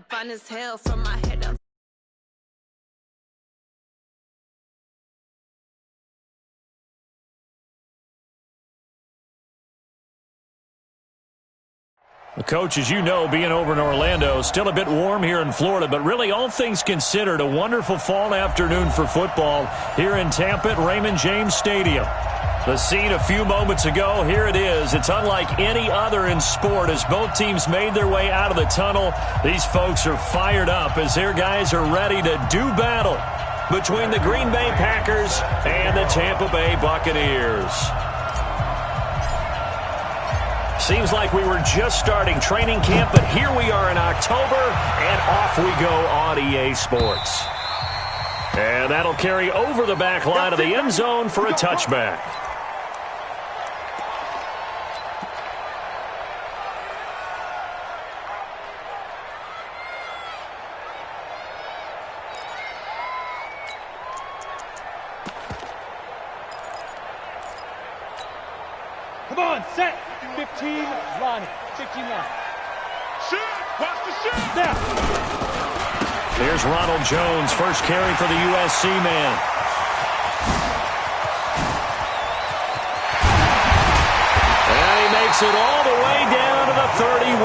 Fun as hell from my head up. Coach, as you know, being over in Orlando, still a bit warm here in Florida, but really all things considered, a wonderful fall afternoon for football here in Tampa at Raymond James Stadium. The scene a few moments ago, here it is. It's unlike any other in sport as both teams made their way out of the tunnel. These folks are fired up as their guys are ready to do battle between the Green Bay Packers and the Tampa Bay Buccaneers. Seems like we were just starting training camp, but here we are in October, and off we go on EA Sports. And that'll carry over the back line of the end zone for a touchback. Come on, set. 15, Lonnie. 15 line. Shoot! Watch the shoot! Now. Here's Ronald Jones, first carry for the USC man. And he makes it all the way down to the 31.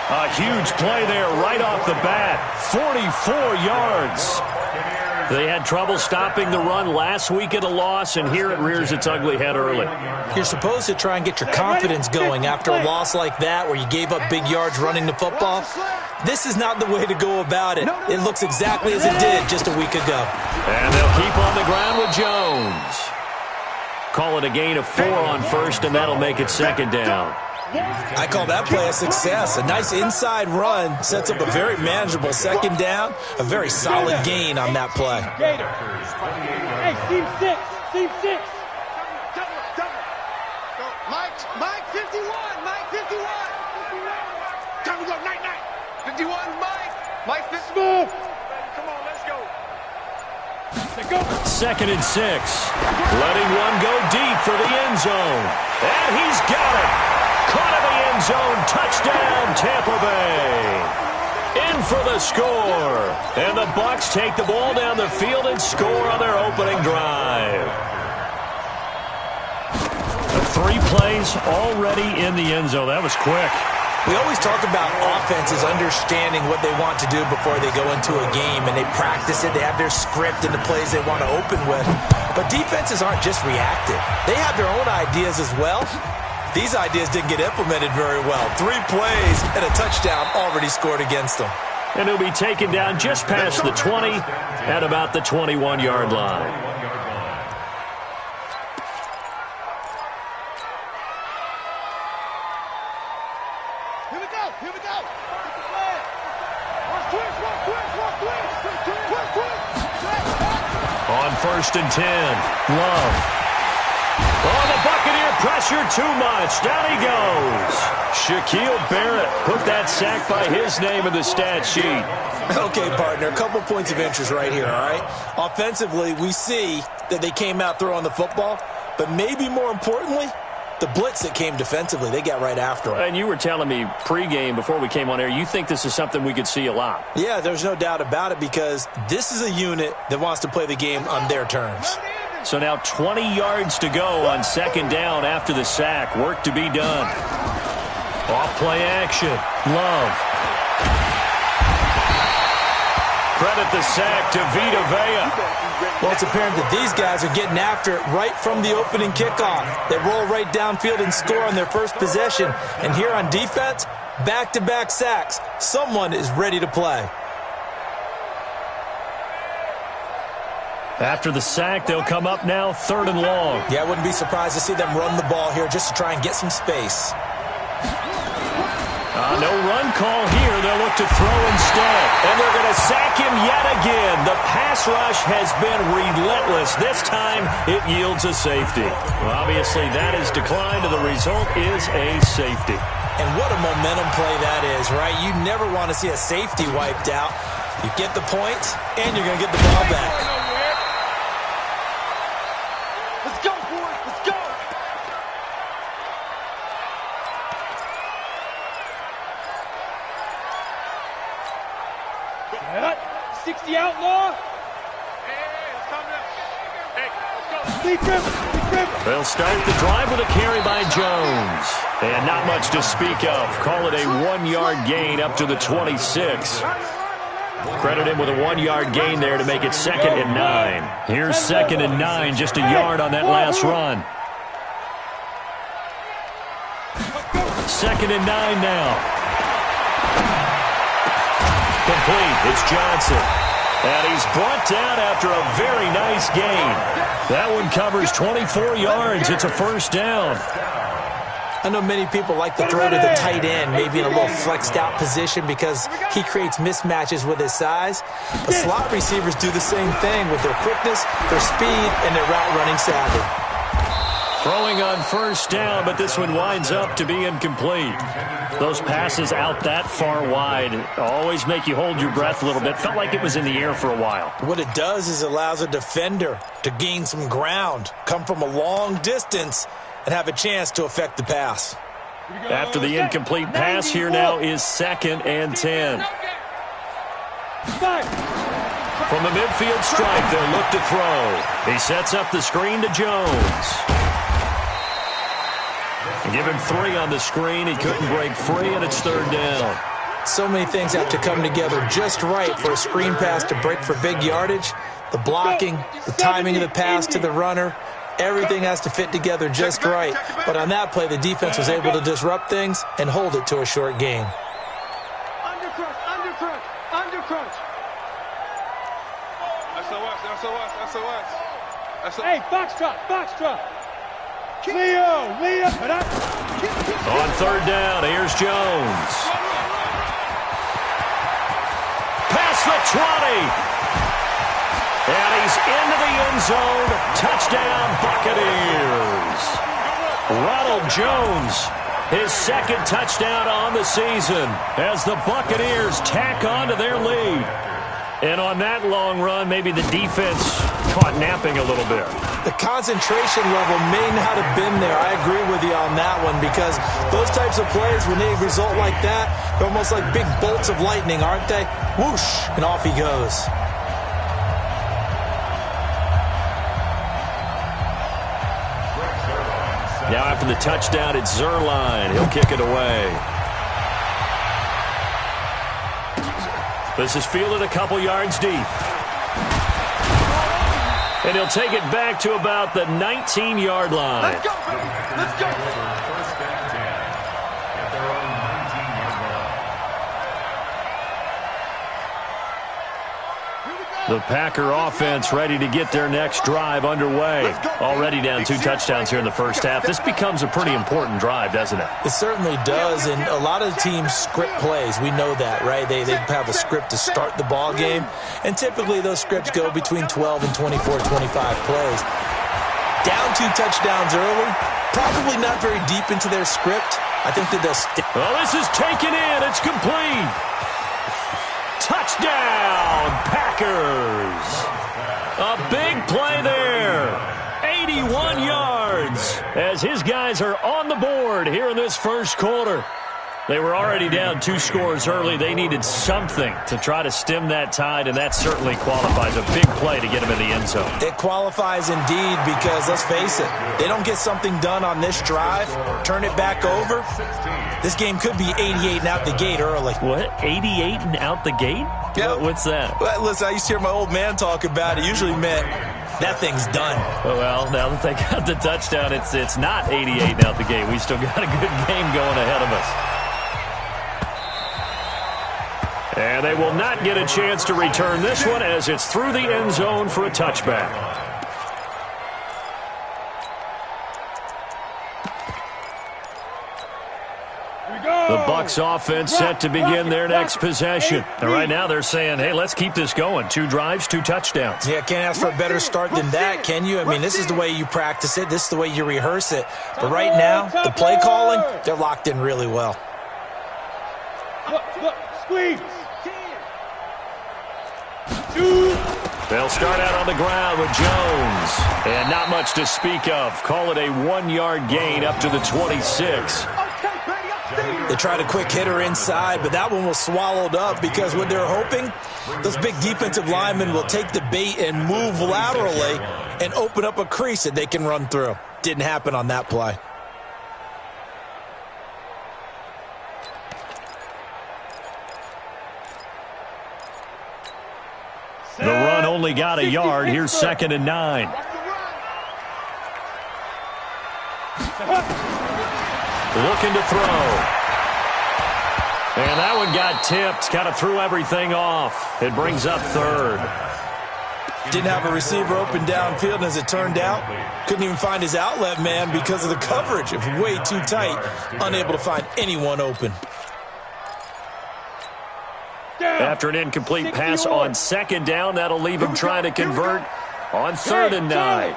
A huge play there right off the bat. 44 yards. They had trouble stopping the run last week at a loss, and here it rears its ugly head early. You're supposed to try and get your confidence going after a loss like that where you gave up big yards running the football. This is not the way to go about it. It looks exactly as it did just a week ago. And they'll keep on the ground with Jones. Call it a gain of 4 on first, and that'll make it second down. I call that play a success. A nice inside run sets up a very manageable second down. A very solid gain on that play. Hey, team 6. Team 6. Mike 51. Mike 51. Time to go. Night. 51, Mike. Mike 51. Come on, let's go. Second and 6. Letting one go deep for the end zone. And he's got it. Caught in the end zone. Touchdown, Tampa Bay. In for the score. And the Bucs take the ball down the field and score on their opening drive. 3 plays already in the end zone. That was quick. We always talk about offenses understanding what they want to do before they go into a game, and they practice it. They have their script and the plays they want to open with. But defenses aren't just reactive. They have their own ideas as well. These ideas didn't get implemented very well. 3 plays and a touchdown already scored against them. And he'll be taken down just past the 20 at about the 21-yard line. Here we go. On first and 10, Love. Oh, the Buccaneer pressure too much. Down he goes. Shaquille Barrett put that sack by his name in the stat sheet. Okay, partner, a couple points of interest right here, all right? Offensively, we see that they came out throwing the football, but maybe more importantly, the blitz that came defensively, they got right after him. And you were telling me pregame before we came on air, you think this is something we could see a lot. Yeah, there's no doubt about it because this is a unit that wants to play the game on their terms. So now 20 yards to go on second down after the sack. Work to be done. Off play action. Love. Credit the sack to Vita Vea. Well, it's apparent that these guys are getting after it right from the opening kickoff. They roll right downfield and score on their first possession. And here on defense, back-to-back sacks. Someone is ready to play. After the sack, they'll come up now 3rd and long. Yeah, I wouldn't be surprised to see them run the ball here just to try and get some space. No run call here. They'll look to throw instead. And they're going to sack him yet again. The pass rush has been relentless. This time, it yields a safety. Well, obviously, that is declined, and the result is a safety. And what a momentum play that is, right? You never want to see a safety wiped out. You get the points, and you're going to get the ball back. Let's go, boys. Let's go. Cut. 60 outlaw. They'll start the drive with a carry by Jones. And not much to speak of. Call it a 1-yard gain up to the 26. Credit him with a 1-yard gain there to make it 2nd and 9. Here's 2nd and 9, just a yard on that last run. 2nd and 9 now. Complete. It's Johnson. And he's brought down after a very nice gain. That one covers 24 yards. It's a first down. I know many people like to throw to the tight end, maybe in a little flexed out position because he creates mismatches with his size. But slot receivers do the same thing with their quickness, their speed, and their route running savvy. Throwing on first down, but this one winds up to be incomplete. Those passes out that far wide always make you hold your breath a little bit. Felt like it was in the air for a while. What it does is it allows a defender to gain some ground, come from a long distance, and have a chance to affect the pass. After the incomplete pass, here now is 2nd and 10. From the midfield stripe, they'll look to throw. He sets up the screen to Jones. Give him 3 on the screen. He couldn't break free, and it's 3rd down. So many things have to come together just right for a screen pass to break for big yardage. The blocking, the timing of the pass to the runner, everything has to fit together just right. But on that play, the defense was able to disrupt things and hold it to a short gain. Undercrunch, undercrunch, undercrunch. SOS. Hey, foxtrot, foxtrot. Leo. On 3rd down, here's Jones. Past the 20. And he's into the end zone. Touchdown, Buccaneers. Ronald Jones, his 2nd touchdown on the season as the Buccaneers tack on to their lead. And on that long run, maybe the defense caught napping a little bit. The concentration level may not have been there. I agree with you on that one because those types of plays, when they result like that, they're almost like big bolts of lightning, aren't they? Whoosh, and off he goes. Now after the touchdown, it's Zuerlein. He'll kick it away. This is fielded a couple yards deep. And he'll take it back to about the 19-yard line. Let's go, baby. Let's go. The Packer offense ready to get their next drive underway. Already down 2 touchdowns here in the first half. This becomes a pretty important drive, doesn't it? It certainly does, and a lot of teams script plays. We know that, right? They have a script to start the ball game, and typically those scripts go between 12 and 24, 25 plays. Down 2 touchdowns early, probably not very deep into their script. I think that they'll well, this is taken in. It's complete. Touchdown, Packers. A big play there. 81 yards as his guys are on the board here in this first quarter. They were already down 2 scores early. They needed something to try to stem that tide, and that certainly qualifies. A big play to get them in the end zone. It qualifies indeed because, let's face it, they don't get something done on this drive, turn it back over, this game could be 88 and out the gate early. What? 88 and out the gate? Yep. What's that? Well, listen, I used to hear my old man talk about it. It usually meant that thing's done. Well, now that they got the touchdown, it's not 88 and out the gate. We still got a good game going ahead of us. And they will not get a chance to return this one as it's through the end zone for a touchback. The Bucs offense set to begin their next possession. And right now they're saying, hey, let's keep this going. 2 drives, 2 touchdowns. Yeah, can't ask for a better start than that, can you? I mean, this is the way you practice it. This is the way you rehearse it. But right now, the play calling, they're locked in really well. Look, squeeze. 2. They'll start out on the ground with Jones. And not much to speak of. Call it a 1-yard gain up to the 26. Okay, baby, They tried a quick hitter inside, but that one was swallowed up because what they're hoping, those big defensive linemen will take the bait and move laterally and open up a crease that they can run through. Didn't happen on that play. The run only got a yard. Here's 2nd and 9. Looking to throw. And that one got tipped. Kind of threw everything off. It brings up 3rd. Didn't have a receiver open downfield, and as it turned out, couldn't even find his outlet man because of the coverage. It was way too tight. Unable to find anyone open. After an incomplete pass on 2nd down, that'll leave him trying to convert on 3rd and 9.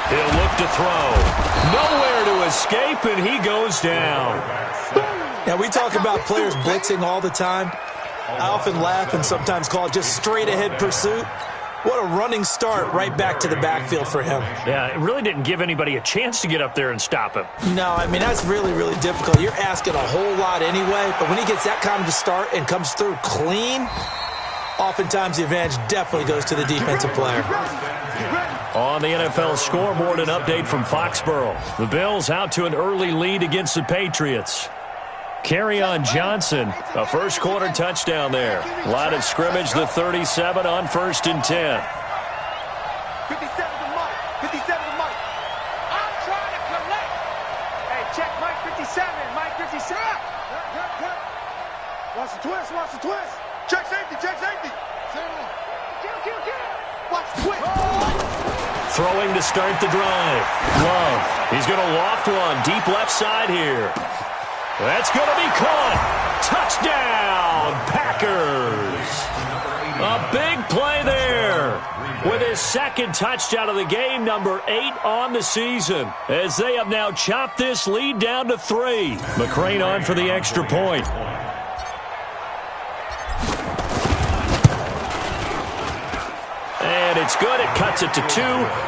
He'll look to throw. Nowhere to escape, and he goes down. Now, we talk about players blitzing all the time. I often laugh and sometimes call it just straight-ahead pursuit. What a running start right back to the backfield for him. Yeah, it really didn't give anybody a chance to get up there and stop him. No, I mean, that's really, really difficult. You're asking a whole lot anyway, but when he gets that kind of a start and comes through clean, oftentimes the advantage definitely goes to the defensive player. On the NFL scoreboard, an update from Foxborough. The Bills out to an early lead against the Patriots. Kerryon Johnson, a first-quarter touchdown there. Line of scrimmage, the 37 on 1st and 10. 57 to Mike. 57 to Mike. I'm trying to collect. Hey, check Mike 57. Mike 57. Watch the twist. Watch the twist. Check safety. Check safety. Watch the twist. Throwing to start the drive. Love. He's going to loft one deep left side here. That's going to be caught. Touchdown, Packers. A big play there with his 2nd touchdown of the game, number 8 on the season, as they have now chopped this lead down to 3. McCrane on for the extra point. And it's good. It cuts it to 2.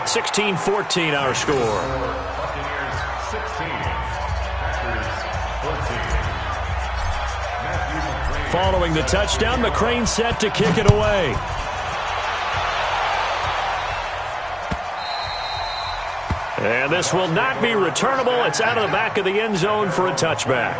16-14 our score. Following the touchdown, McCrane set to kick it away. And this will not be returnable. It's out of the back of the end zone for a touchback.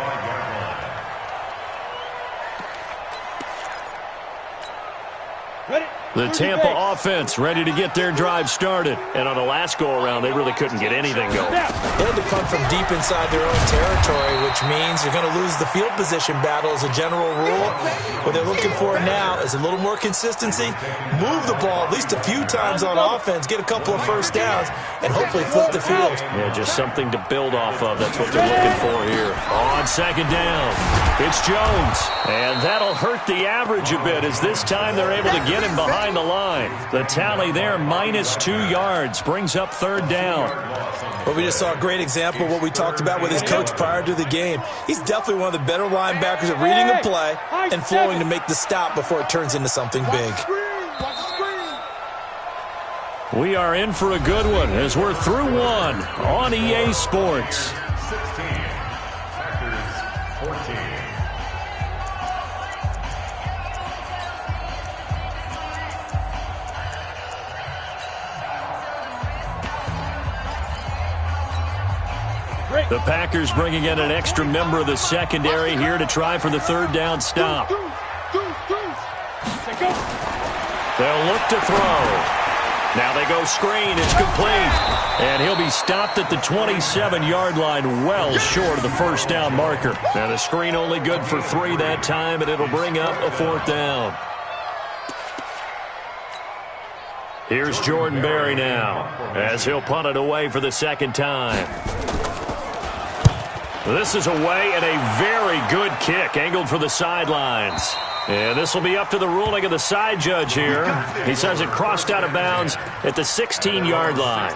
The Tampa offense ready to get their drive started. And on the last go-around, they really couldn't get anything going. They had to punt from deep inside their own territory, which means you're going to lose the field position battle as a general rule. What they're looking for now is a little more consistency, move the ball at least a few times on offense, get a couple of first downs, and hopefully flip the field. Yeah, just something to build off of. That's what they're looking for here. On 2nd down, it's Jones. And that'll hurt the average a bit as this time they're able to get him behind the line. The tally there, -2 yards, brings up 3rd down. Well, we just saw a great example of what we talked about with his coach prior to the game. He's definitely one of the better linebackers at reading a play and flowing to make the stop before it turns into something big. We are in for a good one as we're through one on EA Sports. 16, Packers 14. The Packers bringing in an extra member of the secondary here to try for the 3rd down stop. They'll look to throw. Now they go screen. It's complete. And he'll be stopped at the 27-yard line, well short of the 1st down marker. Now the screen only good for 3 that time, and it'll bring up a 4th down. Here's Jordan Berry now as he'll punt it away for the 2nd time. This is away and a very good kick angled for the sidelines. And this will be up to the ruling of the side judge here. He says it crossed out of bounds at the 16-yard line.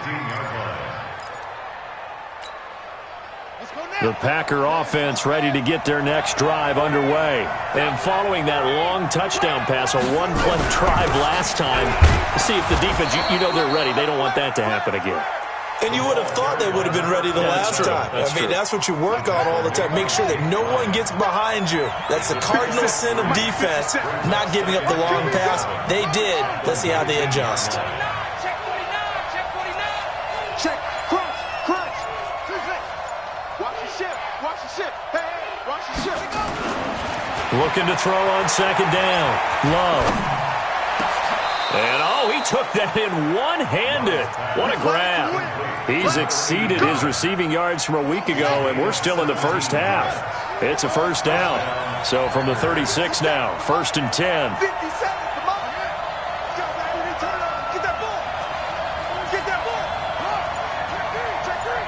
The Packer offense ready to get their next drive underway. And following that long touchdown pass, a one-play drive last time, see if the defense, you know they're ready. They don't want that to happen again. And you would have thought they would have been ready the last time. I mean, that's what you work on all the time. Make sure that no one gets behind you. That's the cardinal sin of defense, not giving up the long pass. They did. Let's see how they adjust. Check 49, check 49. Check, crunch. Watch your ship, watch your ship. Hey, watch your ship. Looking to throw on second down. Love. And, he took that in one-handed. What a grab. He's exceeded his receiving yards from a week ago, and we're still in the first half. It's a first down. So from the 36 now, 1st and 10. 57, come on. Get that ball. Get that ball. Check three.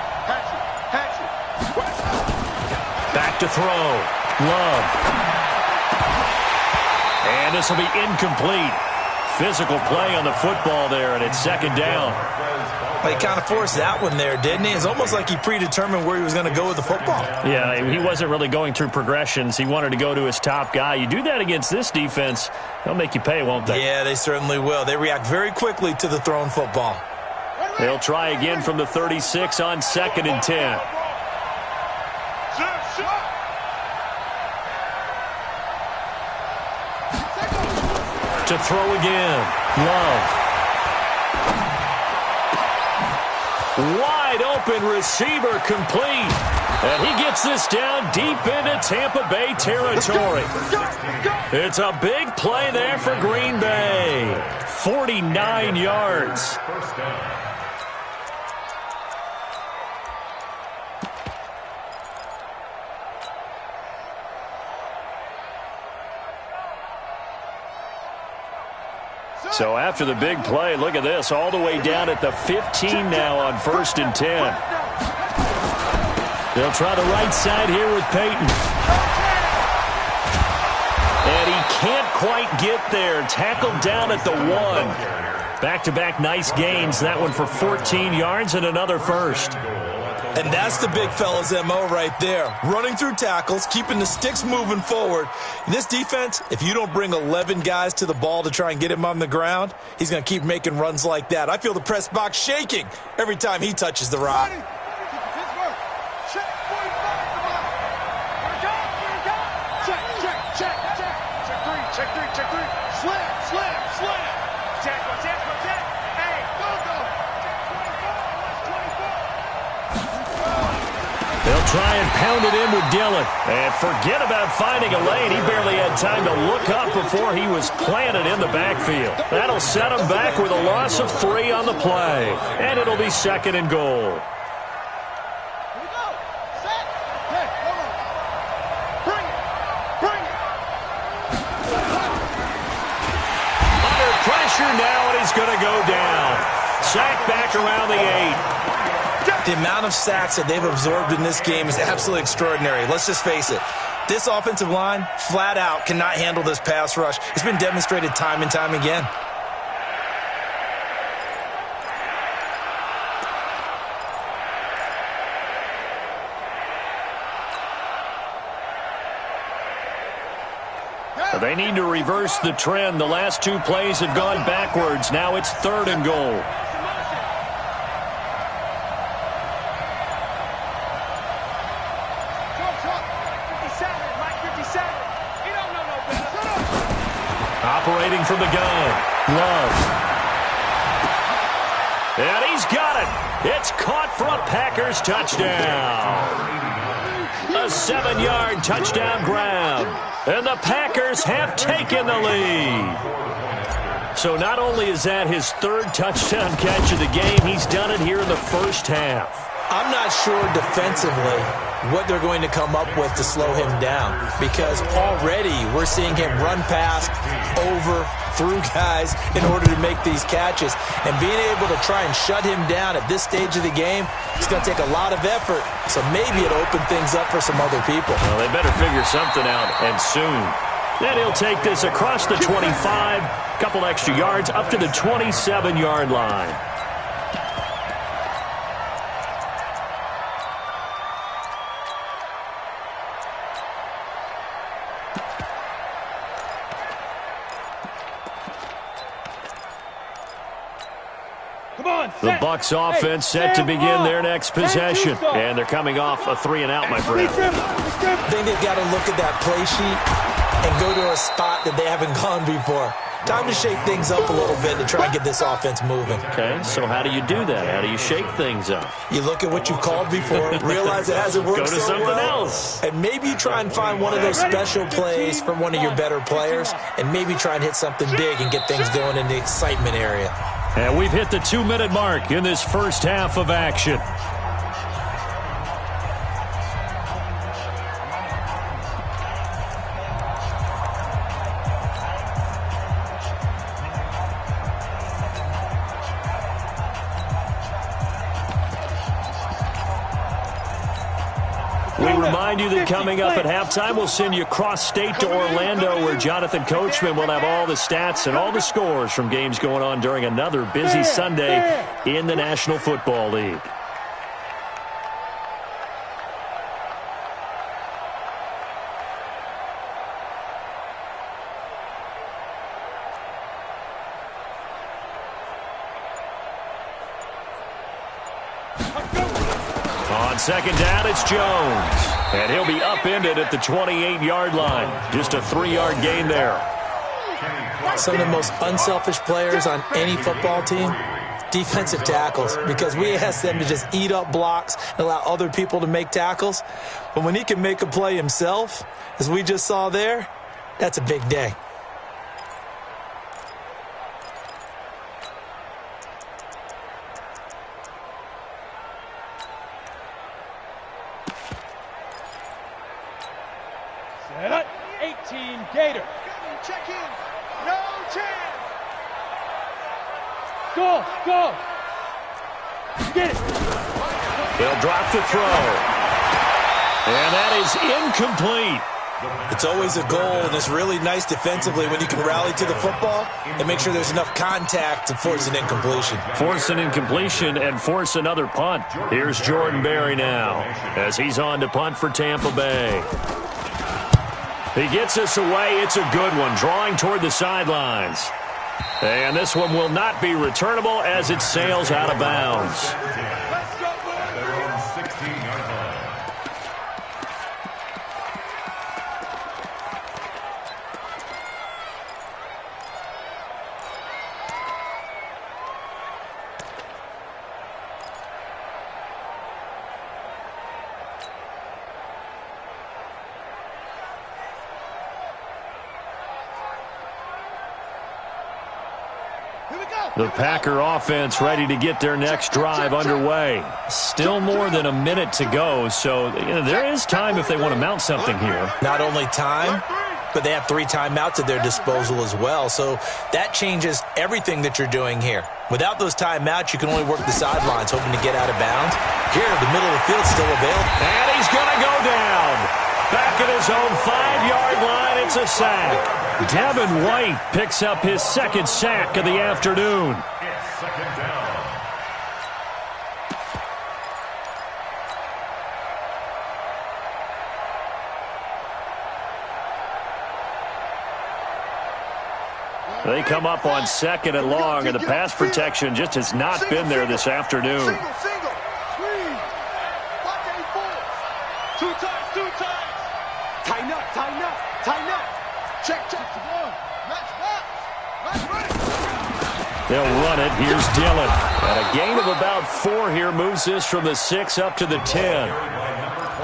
Hatchet. Back to throw. Love. And this will be incomplete. Physical play on the football there, and it's second down. He kind of forced that one there, didn't he? It's almost like he predetermined where he was going to go with the football. Yeah, he wasn't really going through progressions. He wanted to go to his top guy. You do that against this defense, they'll make you pay, won't they? Yeah, they certainly will. They react very quickly to the thrown football. They'll try again from the 36 on 2nd and 10. To throw again. Love. Wide open receiver complete. And he gets this down deep into Tampa Bay territory. It's a big play there for Green Bay. 49 yards. First down. So after the big play, look at this, all the way down at the 15 now on 1st and 10. They'll try the right side here with Peyton. And he can't quite get there. Tackled down at the 1. Back-to-back nice gains. That one for 14 yards and another first. And that's the big fella's MO right there. Running through tackles, keeping the sticks moving forward. In this defense, if you don't bring 11 guys to the ball to try and get him on the ground, he's going to keep making runs like that. I feel the press box shaking every time he touches the rock. Check 45, come on. Check three. Slam. Jack. Hey, go. Check 24. They'll try and pound it in with Dillon. And forget about finding a lane. He barely had time to look up before he was planted in the backfield. That'll set him back with a loss of 3 on the play. And it'll be 2nd and goal. Under pressure now, and he's going to go down. Sacked back around the 8. The amount of sacks that they've absorbed in this game is absolutely extraordinary. Let's just face it. This offensive line, flat out, cannot handle this pass rush. It's been demonstrated time and time again. They need to reverse the trend. The last 2 plays have gone backwards. Now it's 3rd and goal. Operating from the gun. Love. And he's got it. It's caught for a Packers touchdown. A 7-yard touchdown grab. And the Packers have taken the lead. So not only is that his 3rd touchdown catch of the game, he's done it here in the first half. I'm not sure defensively what they're going to come up with to slow him down, because already we're seeing him run past, over, through guys in order to make these catches. And being able to try and shut him down at this stage of the game, it's going to take a lot of effort. So maybe it'll open things up for some other people. Well, they better figure something out, and soon. Then he'll take this across the 25, couple extra yards, up to the 27-yard line. Come on, The Bucs offense set to begin their next possession. And they're coming off a 3-and-out, my friend. I think they've got to look at that play sheet and go to a spot that they haven't gone before. Time to shake things up a little bit to try and get this offense moving. Okay, so how do you do that? How do you shake things up? You look at what you called before, realize it hasn't worked Go to so something well, else. and maybe you try and find one of those special plays from one of your better players, and maybe try and hit something big and get things going in the excitement area. And we've hit the 2-minute mark in this first half of action. We remind you that coming up at halftime, we'll send you cross-state to Orlando, where Jonathan Coachman will have all the stats and all the scores from games going on during another busy Sunday in the National Football League. On second down, it's Jones. And he'll be upended at the 28-yard line. Just a 3-yard gain there. Some of the most unselfish players on any football team, defensive tackles, because we ask them to just eat up blocks and allow other people to make tackles. But when he can make a play himself, as we just saw there, that's a big day. Set up. 18 Gator. Check in. No chance. Go, go. Get it. They'll drop the throw. And that is incomplete. It's always a goal, and it's really nice defensively when you can rally to the football and make sure there's enough contact to force an incompletion. Force an incompletion and force another punt. Here's Jordan Berry now as he's on to punt for Tampa Bay. He gets us away. It's a good one, drawing toward the sidelines. And this one will not be returnable as it sails out of bounds. Their own 16-yard line. The Packer offense ready to get their next drive underway. Still more than a minute to go, so there is time if they want to mount something here. Not only time, but they have 3 timeouts at their disposal as well, so that changes everything that you're doing here. Without those timeouts, you can only work the sidelines, hoping to get out of bounds. Here, the middle of the field still available. And he's going to go down. Back at his own 5-yard line, it's a sack. Devin White picks up his second sack of the afternoon. It's second down. They come up on second and long, and the pass protection just has not been there this afternoon. Single. Squeeze. Block any force. 2 times, 2 times. Tighten up, tighten up, tighten up. Check. Match box. Match ready. They'll run it. Here's Dillon. And a gain of about 4 here moves this from the 6 up to the 10.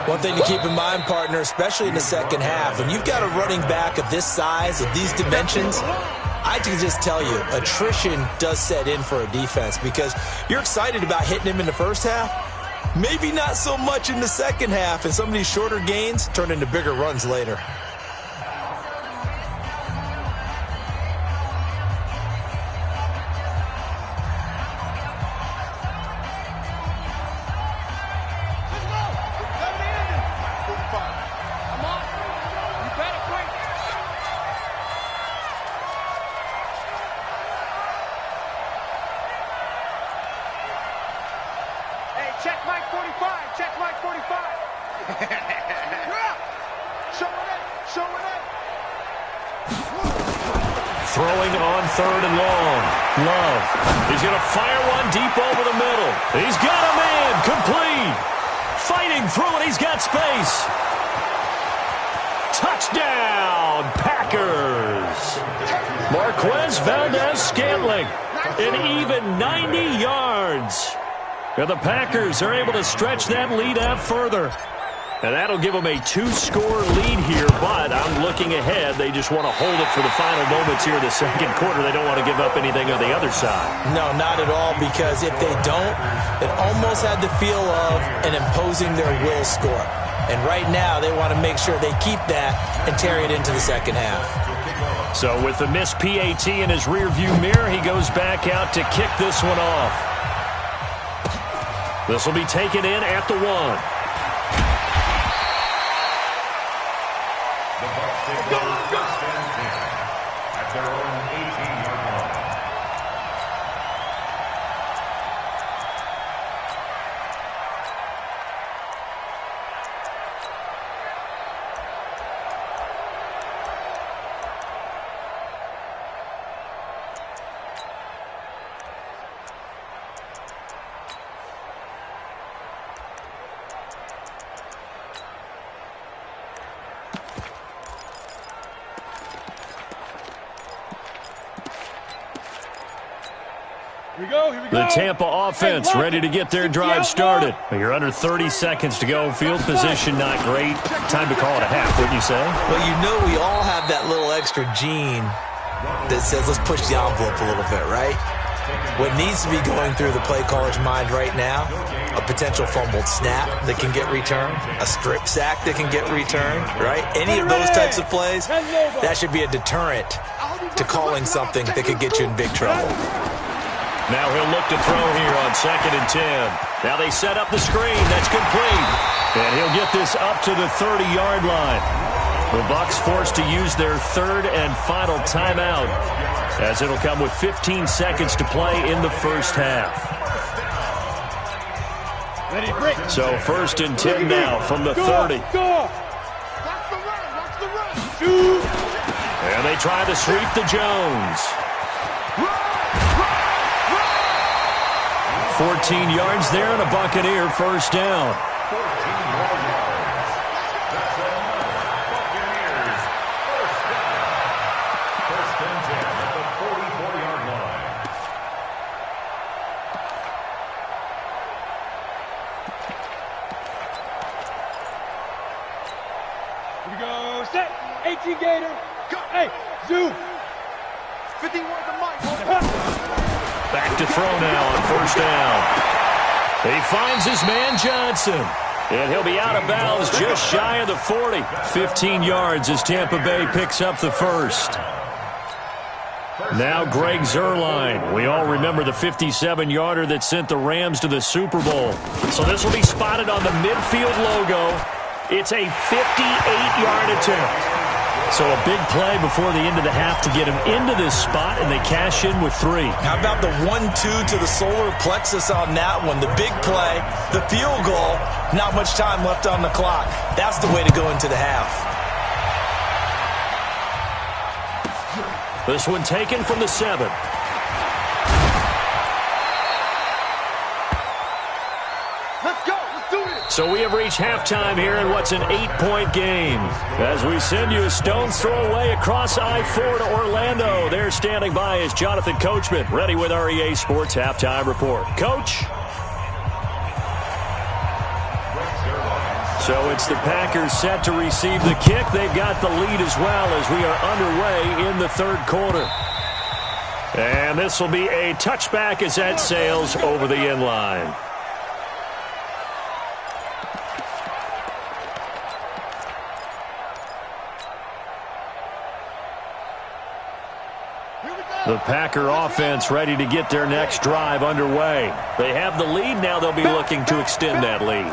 One thing to keep in mind, partner, especially in the second half, when you've got a running back of this size, of these dimensions, I can just tell you, attrition does set in for a defense because you're excited about hitting him in the first half, maybe not so much in the second half, and some of these shorter gains turn into bigger runs later. Check Mike 45. Check Mike 45. Showing it. Showing it. throwing on 3rd and long. Love. He's going to fire one deep over the middle. He's got a man. Complete. Fighting through it. He's got space. Touchdown, Packers. Marquez Valdez-Scantling. An even 90 yards. And the Packers are able to stretch that lead out further. And that'll give them a 2-score lead here, but I'm looking ahead. They just want to hold it for the final moments here in the second quarter. They don't want to give up anything on the other side. No, not at all, because if they don't, it almost had the feel of an imposing their will score. And right now, they want to make sure they keep that and carry it into the second half. So with the missed PAT in his rearview mirror, he goes back out to kick this one off. This will be taken in at the 1. The Bucs take over first and 10 at their own 18-yard line. Here we go. The Tampa offense ready to get their drive started. You're under 30 seconds to go. Field position not great. Time to call it a half, wouldn't you say? Well, you know we all have that little extra gene that says let's push the envelope a little bit, right? What needs to be going through the play caller's mind right now, a potential fumbled snap that can get returned, a strip sack that can get returned, right? Any of those types of plays, that should be a deterrent to calling something that could get you in big trouble. Now he'll look to throw here on 2nd and 10. Now they set up the screen. That's complete. And he'll get this up to the 30-yard line. The Bucs forced to use their 3rd and final timeout, as it'll come with 15 seconds to play in the first half. So 1st and 10 now from the 30. And they try to sweep the Jones. 14 yards there and a Buccaneer first down. 14 more yards. That's another Buccaneers first down. 1st and 10 at the 44-yard line. Here we go. Set. 18 Gator. Go. Hey, Zoo. 51 the mic. Back to throw now on 1st down. He finds his man Johnson. And he'll be out of bounds just shy of the 40. 15 yards as Tampa Bay picks up the first. Now Greg Zuerlein. We all remember the 57-yarder that sent the Rams to the Super Bowl. So this will be spotted on the midfield logo. It's a 58-yard attempt. So a big play before the end of the half to get him into this spot, and they cash in with 3. How about the 1-2 to the solar plexus on that one? The big play, the field goal, not much time left on the clock. That's the way to go into the half. This one taken from the 7. Let's go. Let's do this. So we have reached halftime here in what's an 8-point game. As we send you a stone's throw away across I-4 to Orlando. There standing by is Jonathan Coachman, ready with our EA Sports Halftime Report. Coach? So it's the Packers set to receive the kick. They've got the lead as well as we are underway in the 3rd quarter. And this will be a touchback as that sails over the end line. The Packer offense ready to get their next drive underway. They have the lead. Now they'll be looking to extend that lead.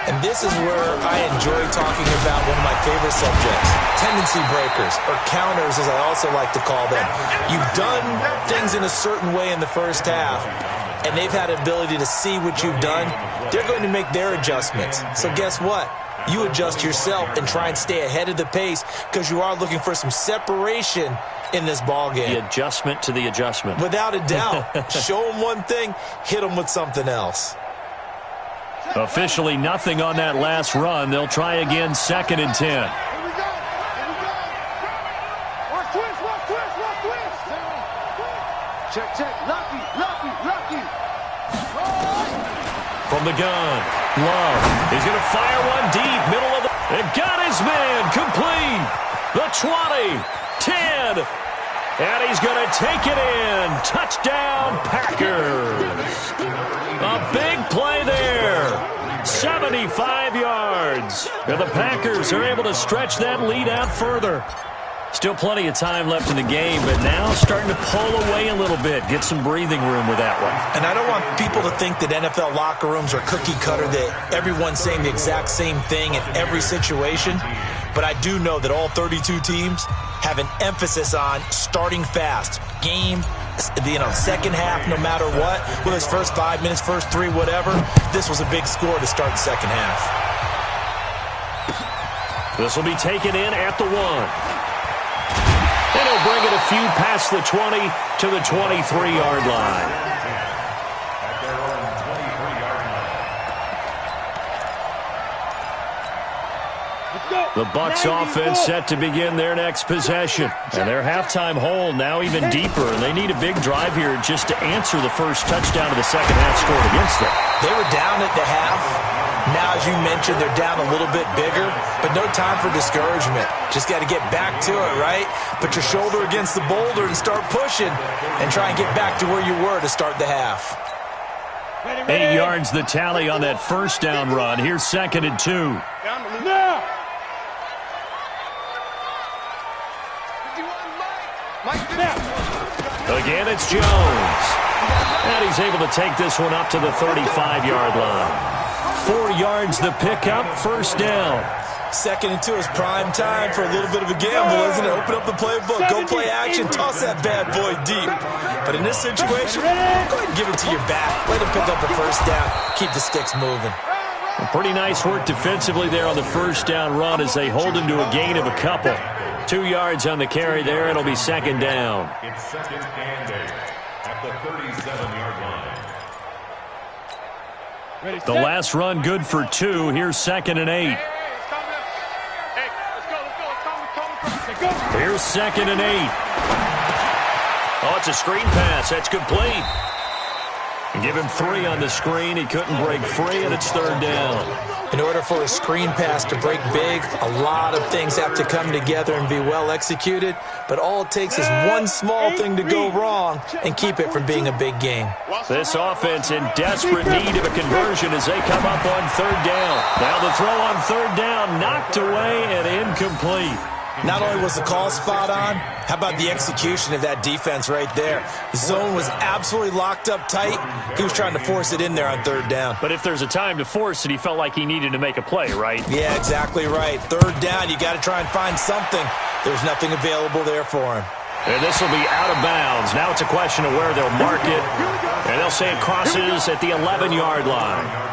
And this is where I enjoy talking about one of my favorite subjects, tendency breakers, or counters as I also like to call them. You've done things in a certain way in the first half, and they've had the ability to see what you've done. They're going to make their adjustments. So guess what? you adjust yourself and try and stay ahead of the pace because you are looking for some separation in this ball game. The adjustment to the adjustment. Without a doubt. Show them one thing, hit them with something else. Officially nothing on that last run. They'll try again, 2nd and 10. Here we go. Here we go. Watch twist, watch twist, watch twist. Check, check. Lucky, lucky, lucky. From the gun, Love is going to fire one deep, middle of the... And got his man, complete. The 20, 10, and he's going to take it in. Touchdown, Packers. A big play there. 75 yards. And the Packers are able to stretch that lead out further. Still plenty of time left in the game, but now starting to pull away a little bit. Get some breathing room with that one. And I don't want people to think that NFL locker rooms are cookie cutter, that everyone's saying the exact same thing in every situation. But I do know that all 32 teams have an emphasis on starting fast. Game, second half, no matter what. Whether it's first 5 minutes, first 3, whatever. This was a big score to start the second half. This will be taken in at the 1. And he'll bring it a few past the 20 to the 23-yard line. At their own 23-yard line. The Bucs offense set to begin their next possession. And their halftime hold now even deeper. And they need a big drive here just to answer the first touchdown of the second half scored against them. They were down at the half. Now, as you mentioned, they're down a little bit bigger, but no time for discouragement. Just got to get back to it, right? Put your shoulder against the boulder and start pushing and try and get back to where you were to start the half. 8 yards the tally on that first down run. Here's 2nd and 2. Now. Again, it's Jones. And he's able to take this one up to the 35-yard line. 4 yards the pickup, first down. 2nd and 2 is prime time for a little bit of a gamble, isn't it? Open up the playbook, go play action, toss that bad boy deep. But in this situation, go ahead and give it to your back. Let him pick up the first down. Keep the sticks moving. Pretty nice work defensively there on the first down run as they hold him to a gain of a couple. 2 yards on the carry there. It'll be second down. It's 2nd and 8 at the 37-yard line. The last run good for 2. Here's 2nd and 8. Here's 2nd and 8. Oh, it's a screen pass. That's complete. Give him 3 on the screen. He couldn't break free, and it's third down. In order for a screen pass to break big, a lot of things have to come together and be well executed. But all it takes is one small thing to go wrong and keep it from being a big game. This offense in desperate need of a conversion as they come up on third down. Now the throw on third down, knocked away and incomplete. Not only was the call spot on, how about the execution of that defense right there? The zone was absolutely locked up tight. He was trying to force it in there on third down. But if there's a time to force it, he felt like he needed to make a play, right? Yeah, exactly right. Third down, you got to try and find something. There's nothing available there for him. And this will be out of bounds. Now it's a question of where they'll mark it. And they'll say it crosses at the 11-yard line.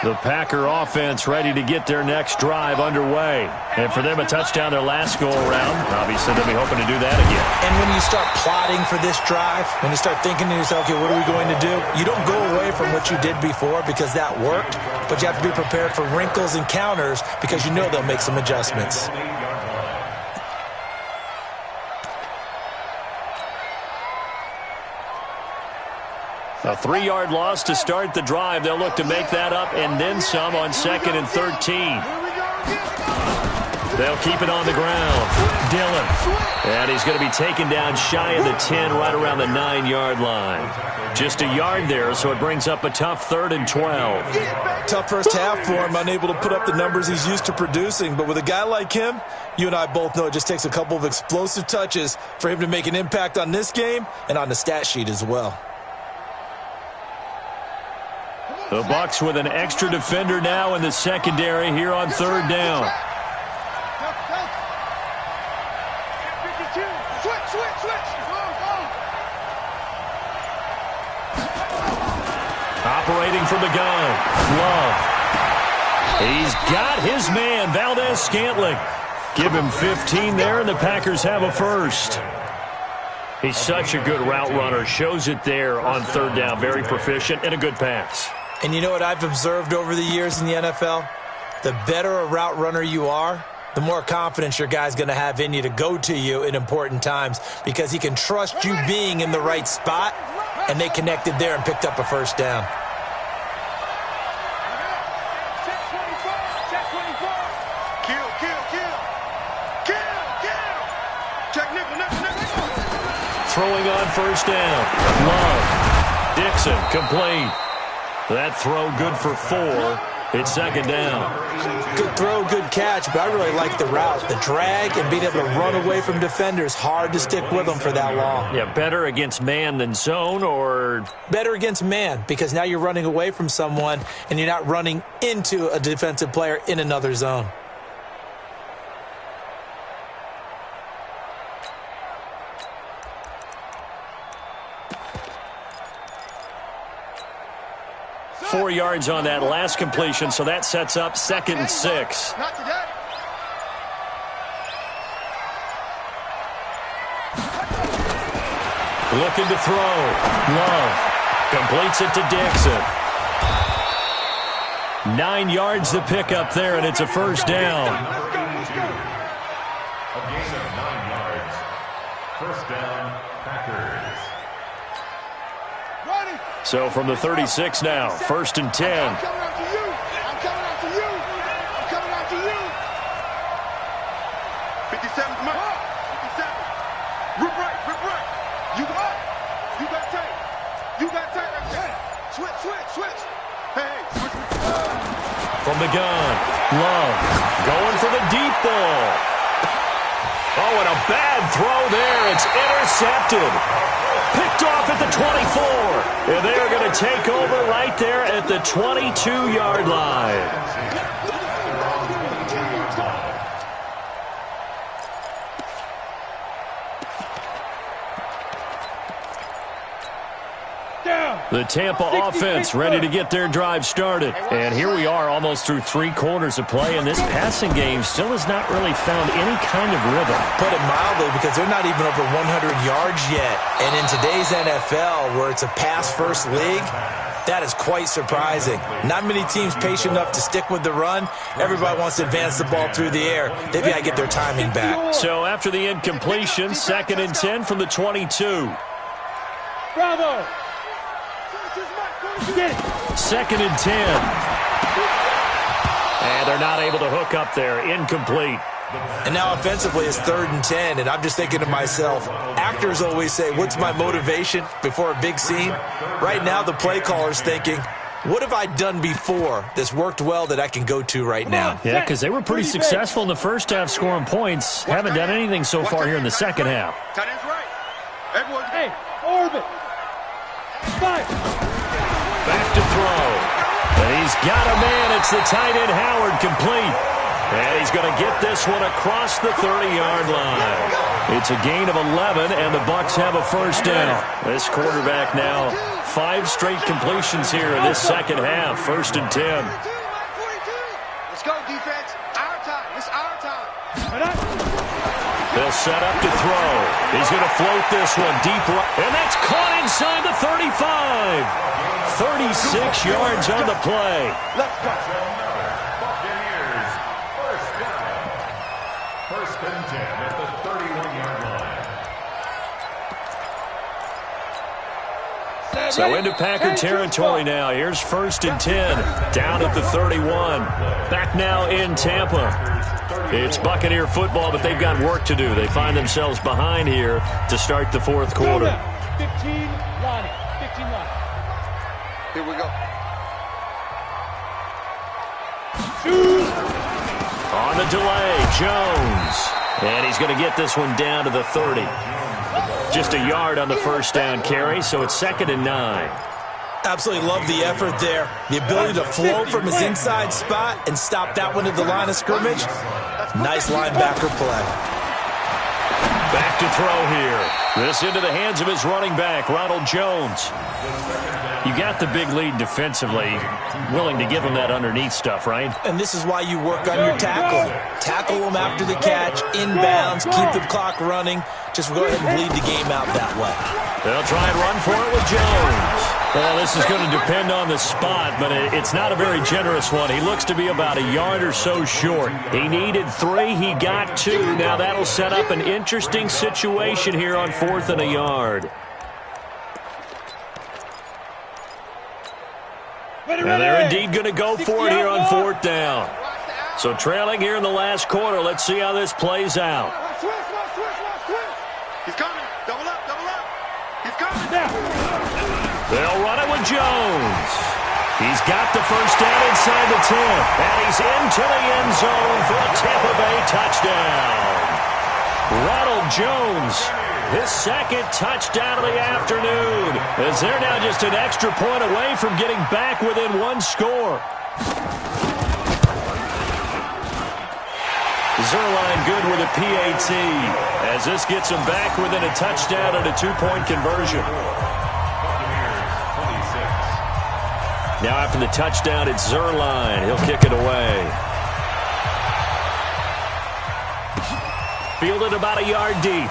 The Packer offense ready to get their next drive underway. And for them, a touchdown their last go-around. Obviously, they'll be hoping to do that again. And when you start plotting for this drive, when you start thinking to yourself, okay, what are we going to do? You don't go away from what you did before because that worked, but you have to be prepared for wrinkles and counters because you know they'll make some adjustments. A 3-yard loss to start the drive. They'll look to make that up and then some on 2nd and 13. They'll keep it on the ground. Dillon. And he's going to be taken down shy of the 10, right around the 9-yard line. Just a yard there, so it brings up a tough 3rd and 12. Tough first half for him, unable to put up the numbers he's used to producing. But with a guy like him, you and I both know it just takes a couple of explosive touches for him to make an impact on this game and on the stat sheet as well. The Bucs with an extra defender now in the secondary here on third down. Separating from the gun. Love. He's got his man, Valdez-Scantling. Give him 15 there, and the Packers have a first. He's such a good route runner. Shows it there on third down. Very proficient and a good pass. And you know what I've observed over the years in the NFL? The better a route runner you are, the more confidence your guy's going to have in you to go to you in important times because he can trust you being in the right spot, and they connected there and picked up a first down. Throwing on first down. Love. Dixon, complete. That throw good for 4. It's second down. Good throw, good catch, but I really like the route. The drag and being able to run away from defenders, hard to stick with them for that long. Yeah, better against man than zone, or? Better against man, because now you're running away from someone and you're not running into a defensive player in another zone. Four yards on that last completion, so that sets up 2nd and 6. Not today. Looking to throw. Love completes it to Dixon. 9 yards to pick up there, and it's a first down. A gain of 9 yards. First down, Packers. So from the 36 now, 1st and 10. I'm coming after you. I'm coming after you. I'm coming after you. 57's mine. 57. Rip right, rip right. You got it. You got tight. You got tight right there. Switch, switch, switch. Hey, switch. From the gun, Love going for the deep ball. Oh, and a bad throw there. It's intercepted. Picked off at the 24. And they're going to take over right there at the 22-yard line. The Tampa offense ready to get their drive started. And here we are almost through 3 quarters of play, and this passing game still has not really found any kind of rhythm. Put it mildly, because they're not even over 100 yards yet. And in today's NFL, where it's a pass-first league, that is quite surprising. Not many teams patient enough to stick with the run. Everybody wants to advance the ball through the air. They've got to get their timing back. So after the incompletion, 2nd and 10 from the 22. Bravo. 2nd and 10. And they're not able to hook up there. Incomplete. And now offensively it's 3rd and 10, and I'm just thinking to myself, actors always say, what's my motivation before a big scene? Right now the play caller's thinking, what have I done before that's worked well that I can go to right now? Yeah, because they were pretty successful in the first half scoring points. Haven't done anything so far here in the second half. Tight end's right. Everyone, Hey, orbit. Five. Back to throw. And he's got a man. It's the tight end Howard, complete. And he's going to get this one across the 30-yard line. It's a gain of 11, and the Bucs have a first down. This quarterback now 5 straight completions here in this second half. 1st and 10. let's go, defense. Our time. It's our time. They'll set up to throw. He's going to float this one deep right. And that's caught inside the 35. 36 yards on the play. Let's go. Buccaneers, first down. 1st and 10 at the 31-yard line. So into Packer territory now. Here's 1st and 10, down at the 31. Back now in Tampa. It's Buccaneer football, but they've got work to do. They find themselves behind here to start the 4th quarter. 15, Lonnie. 15, Lonnie. Here we go. On the delay, Jones. And he's going to get this one down to the 30. Just a yard on the first down carry, so it's 2nd and 9. Absolutely love the effort there. The ability to float from his inside spot and stop that one at the line of scrimmage. Nice linebacker play. Back to throw here. This into the hands of his running back, Ronald Jones. You got the big lead defensively, willing to give them that underneath stuff, right? And this is why you work on your tackling. Tackle them after the catch, inbounds, keep the clock running. Just go ahead and bleed the game out that way. They'll try and run for it with Jones. Well, this is going to depend on the spot, but it's not a very generous one. He looks to be about a yard or so short. He needed 3. He got 2. Now that'll set up an interesting situation here on 4th and a yard. And they're indeed going to go for it here on 4th down. So trailing here in the last quarter. Let's see how this plays out. He's coming. Double up, double up. He's coming. Now. They'll run it with Jones. He's got the first down inside the 10. And he's into the end zone for a Tampa Bay touchdown. Ronald Jones, his second touchdown of the afternoon, as they're now just an extra point away from getting back within 1 score. Zuerlein good with a PAT, as this gets him back within a touchdown and a 2-point conversion. Now after the touchdown, it's Zuerlein. He'll kick it away. Fielded about a yard deep.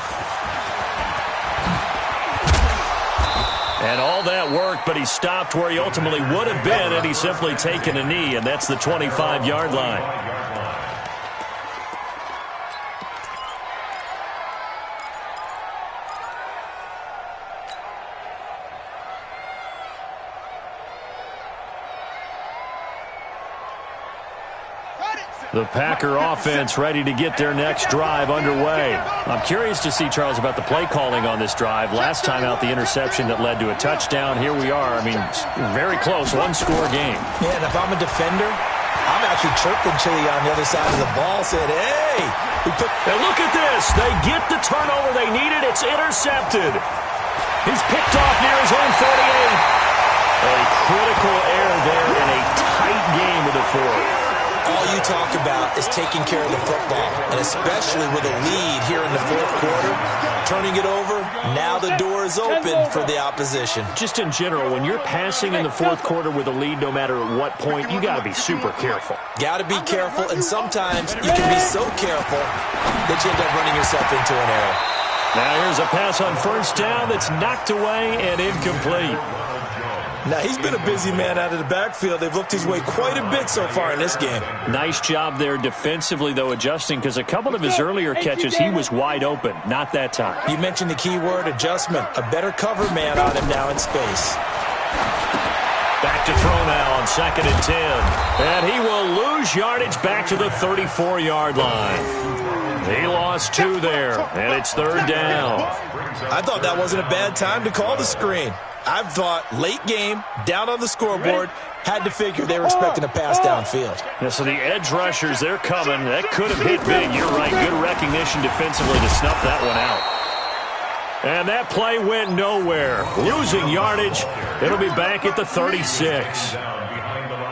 And all that worked, but he stopped where he ultimately would have been, and he's simply taken a knee, and that's the 25-yard line. The Packer offense ready to get their next drive underway. I'm curious to see, Charles, about the play calling on this drive. Last time out, the interception that led to a touchdown. Here we are. I mean, very close, 1-score game. Yeah, and if I'm a defender, I'm actually chirping Chili on the other side of the ball, said, hey. And look at this. They get the turnover they needed. It's intercepted. He's picked off near his own 48. A critical error there in a tight game with the 4th. All you talk about is taking care of the football, and especially with a lead here in the 4th quarter, turning it over, now the door is open for the opposition. Just in general, when you're passing in the 4th quarter with a lead, no matter at what point, you got to be super careful. Got to be careful, and sometimes you can be so careful that you end up running yourself into an error. Now here's a pass on first down that's knocked away and incomplete. Now, he's been a busy man out of the backfield. They've looked his way quite a bit so far in this game. Nice job there defensively, though, adjusting, because a couple of his earlier catches, he was wide open. Not that time. You mentioned the key word, adjustment. A better cover man on him now in space. Back to throw now on 2nd and 10. And he will lose yardage back to the 34-yard line. He lost 2 there, and it's 3rd down. I thought that wasn't a bad time to call the screen. I've thought late game, down on the scoreboard, had to figure they were expecting a pass downfield. Yeah, so the edge rushers, they're coming. That could have hit big. You're right. Good recognition defensively to snuff that one out. And that play went nowhere. Losing yardage. It'll be back at the 36.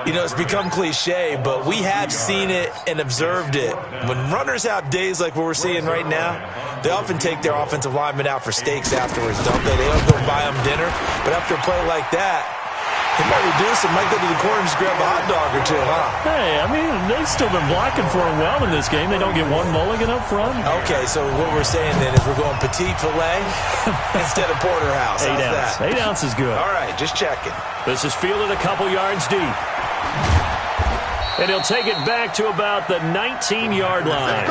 You know, it's become cliche, but we have seen it and observed it. When runners have days like what we're seeing right now, they often take their offensive linemen out for steaks afterwards, don't they? They don't go buy them dinner. But after a play like that, he might reduce it, might go to the corner and just grab a hot dog or two, huh? Hey, I mean, they've still been blocking for him well in this game. They don't get one mulligan up front. Okay, so what we're saying then is we're going petite filet instead of porterhouse. 8 ounce. 8 ounce is good. All right, just checking. This is fielded a couple yards deep. And he'll take it back to about the 19-yard line.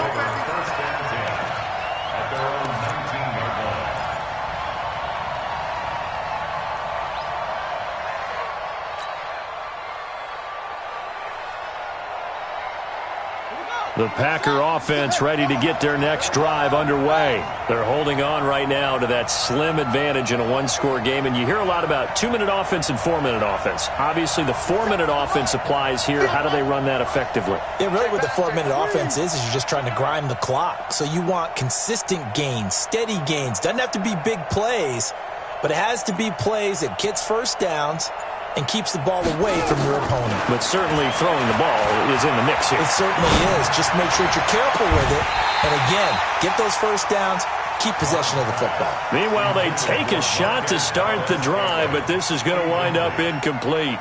The Packer offense ready to get their next drive underway. They're holding on right now to that slim advantage in a 1-score game. And you hear a lot about 2-minute offense and 4-minute offense. Obviously, the 4-minute offense applies here. How do they run that effectively? Yeah, really what the 4-minute offense is you're just trying to grind the clock. So you want consistent gains, steady gains. Doesn't have to be big plays, but it has to be plays that gets first downs and keeps the ball away from your opponent. But certainly throwing the ball is in the mix here. It certainly is. Just make sure that you're careful with it. And again, get those first downs, keep possession of the football. Meanwhile, they take a shot to start the drive, but this is going to wind up incomplete.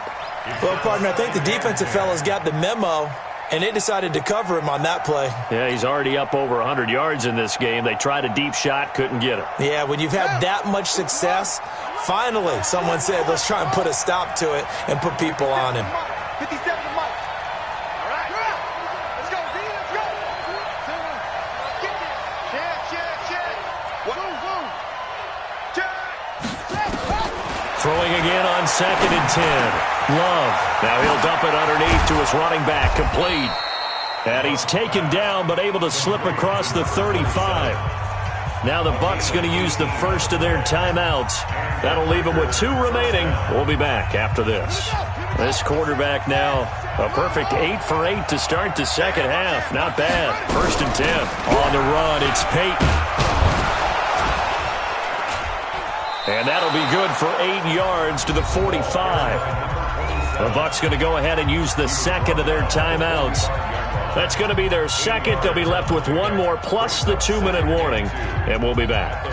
Well, partner, I think the defensive fellas got the memo, and they decided to cover him on that play. Yeah, he's already up over 100 yards in this game. They tried a deep shot, couldn't get it. Yeah, when you've had that much success, finally someone said, let's try and put a stop to it and put people on him. 57 to Mike. All right. Let's go, D. Let's go. Get there. Check. Move. Check. Throwing again on 2nd and 10. Love. Now he'll dump it underneath to his running back. Complete. And he's taken down but able to slip across the 35. Now the Bucs going to use the first of their timeouts. That'll leave them with 2 remaining. We'll be back after this. This quarterback now a perfect 8 for 8 to start the second half. Not bad. 1st and 10. On the run, it's Peyton. And that'll be good for 8 yards to the 45. The Bucs going to go ahead and use the second of their timeouts. That's going to be their second. They'll be left with 1 more plus the 2-minute warning, and we'll be back.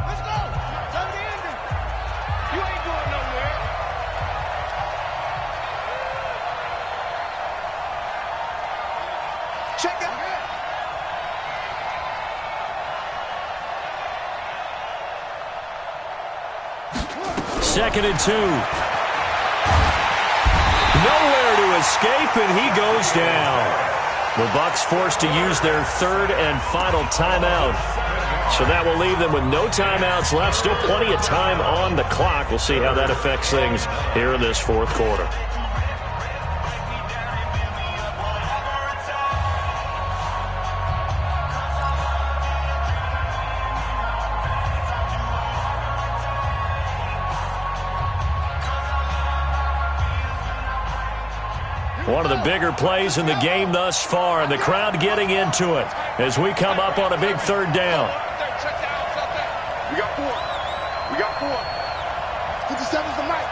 Let's go. Time to end it. You ain't going nowhere. Check out. 2nd and 2. Nowhere to escape, and he goes down. The Bucs forced to use their 3rd and final timeout. So that will leave them with no timeouts left. Still plenty of time on the clock. We'll see how that affects things here in this 4th quarter. One of the bigger plays in the game thus far, and the crowd getting into it as we come up on a big 3rd down. We got 4. 57's the mic.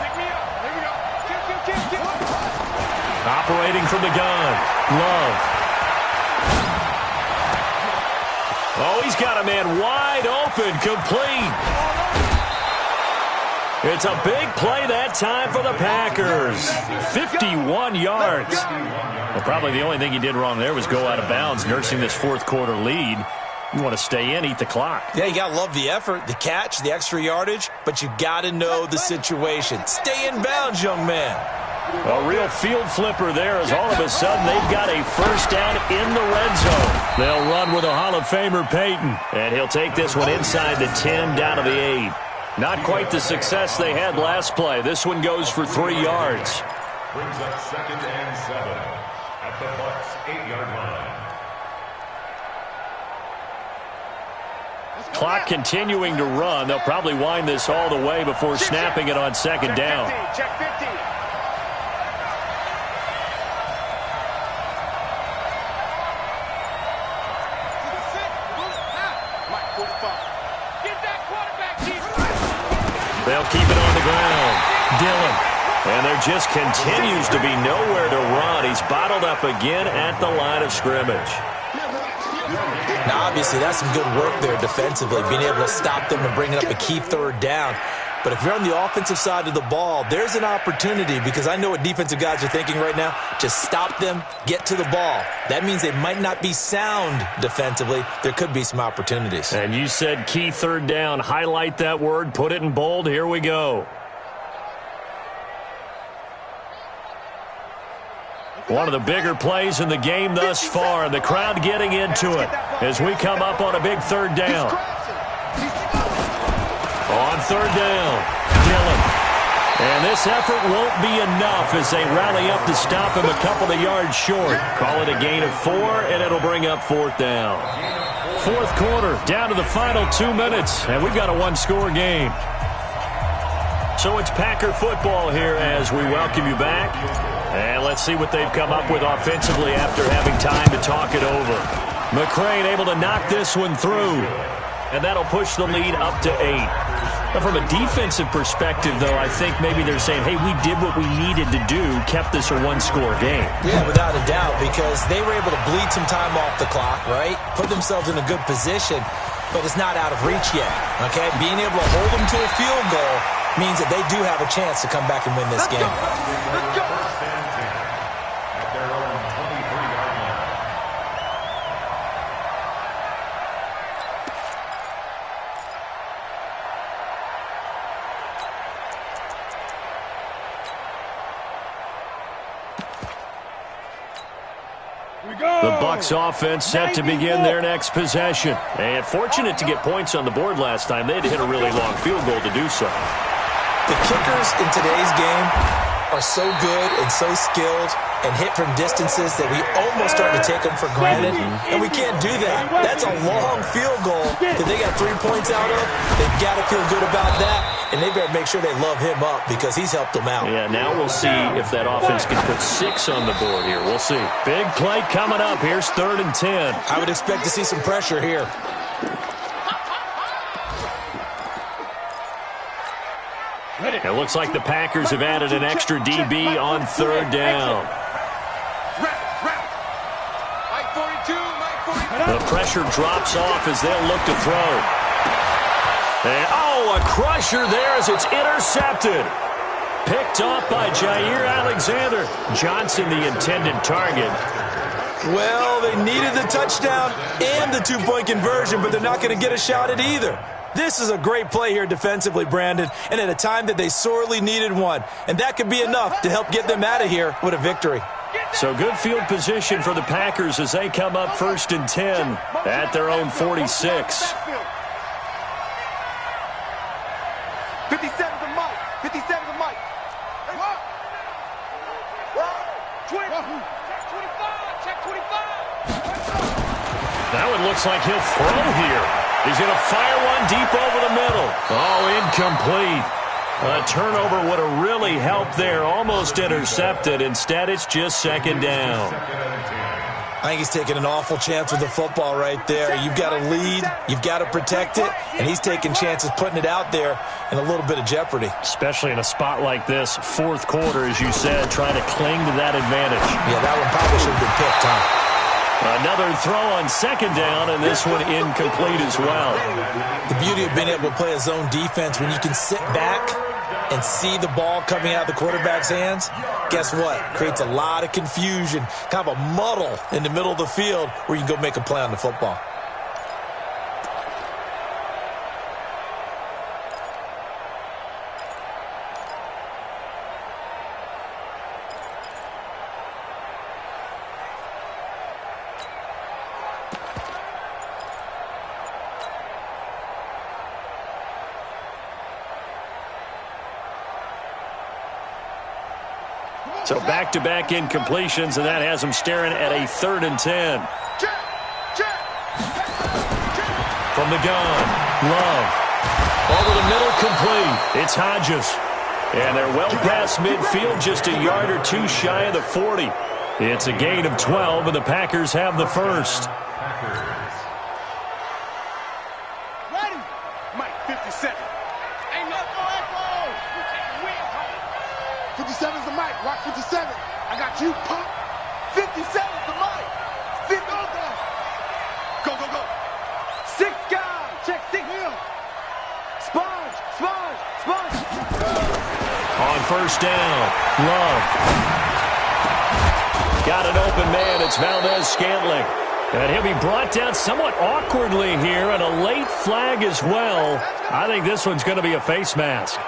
Pick me up. Here we go. Kill. Operating from the gun. Love. Oh, he's got a man wide open, complete. It's a big play that time for the Packers. 51 yards. Well, probably the only thing he did wrong there was go out of bounds, nursing this 4th quarter lead. You want to stay in, eat the clock. Yeah, you got to love the effort, the catch, the extra yardage, but you got to know the situation. Stay in bounds, young man. A real field flipper there as all of a sudden they've got a 1st down in the red zone. They'll run with a Hall of Famer, Peyton. And he'll take this one inside the 10 down to the 8. Not quite the success they had last play. This one goes for 3 yards. Brings up 2nd and 7 at the Bucs 8-yard line. Clock continuing to run. They'll probably wind this all the way before snapping it on 2nd down. Check 15. They'll keep it on the ground. Dillon. And there just continues to be nowhere to run. He's bottled up again at the line of scrimmage. Now, obviously, that's some good work there defensively, being able to stop them and bringing up a key 3rd down. But if you're on the offensive side of the ball, there's an opportunity, because I know what defensive guys are thinking right now. Just stop them, get to the ball. That means they might not be sound defensively. There could be some opportunities. And you said key 3rd down. Highlight that word. Put it in bold. Here we go. One of the bigger plays in the game thus far, and the crowd getting into it as we come up on a big 3rd down. On 3rd down, Dillon. And this effort won't be enough as they rally up to stop him a couple of yards short. Call it a gain of 4, and it'll bring up 4th down. 4th quarter, down to the final 2 minutes, and we've got a 1-score game. So it's Packer football here as we welcome you back. And let's see what they've come up with offensively after having time to talk it over. McCrane able to knock this one through. And that'll push the lead up to 8. Now, from a defensive perspective, though, I think maybe they're saying, hey, we did what we needed to do, kept this a one-score game. Yeah, without a doubt, because they were able to bleed some time off the clock, right? Put themselves in a good position, but it's not out of reach yet, okay? Being able to hold them to a field goal means that they do have a chance to come back and win this game. Let's go. First and 10 at their own 23-yard line. The Bucs offense set to begin their next possession. And fortunate to get points on the board last time. They had to hit a really long field goal to do so. The kickers in today's game are so good and so skilled and hit from distances that we almost start to take them for granted, and we can't do that. That's a long field goal that they got 3 points out of. They've got to feel good about that, and they better make sure they love him up because he's helped them out. Yeah, now we'll see if that offense can put 6 on the board here. We'll see. Big play coming up. Here's 3rd and 10. I would expect to see some pressure here. It looks like the Packers have added an extra DB on 3rd down. The pressure drops off as they'll look to throw. And, oh, a crusher there as it's intercepted. Picked off by Jair Alexander. Johnson, the intended target. Well, they needed the touchdown and the 2-point conversion, but they're not going to get a shot at either. This is a great play here defensively, Brandon, and at a time that they sorely needed one. And that could be enough to help get them out of here with a victory. So good field position for the Packers as they come up 1st and 10 at their own 46. 57 to Mike. 57 to Mike. Hey, what? 20. Check 25. That one looks like he'll throw here. He's going to fire one deep over the middle. Oh, incomplete. A turnover would have really helped there. Almost intercepted. Instead, it's just 2nd down. I think he's taking an awful chance with the football right there. You've got to lead. You've got to protect it. And he's taking chances putting it out there in a little bit of jeopardy. Especially in a spot like this, 4th quarter, as you said, trying to cling to that advantage. Yeah, that one probably should have been picked, huh? Another throw on 2nd down, and this one incomplete as well. The beauty of being able to play a zone defense when you can sit back and see the ball coming out of the quarterback's hands, guess what? Creates a lot of confusion, kind of a muddle in the middle of the field where you can go make a play on the football. So back-to-back incompletions, and that has them staring at a 3rd and 10. From the gun, Love. Over the middle, complete. It's Hodges. And they're well past midfield, just a yard or 2 shy of the 40. It's a gain of 12, and the Packers have the first. Ready? Mike, 57. Ain't no echo. 57's the mic. Rock 57. I got you, punk. 57's the mic. 50. Go, go, go. 6 guys. Check 6 here. Sponge. On 1st down, Love. Got an open man. It's Valdez-Scantling. And he'll be brought down somewhat awkwardly here, and a late flag as well. I think this one's going to be a face mask.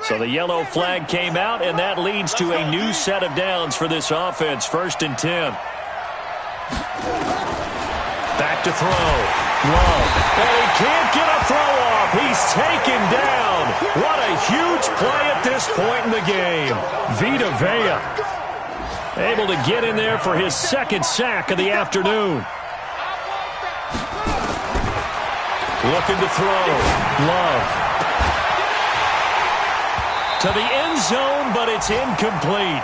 So the yellow flag came out, and that leads to a new set of downs for this offense. 1st and 10. Back to throw. Love. And he can't get a throw off. He's taken down. What a huge play at this point in the game. Vita Vea able to get in there for his 2nd sack of the afternoon. Looking to throw. Love. To the end zone, but it's incomplete.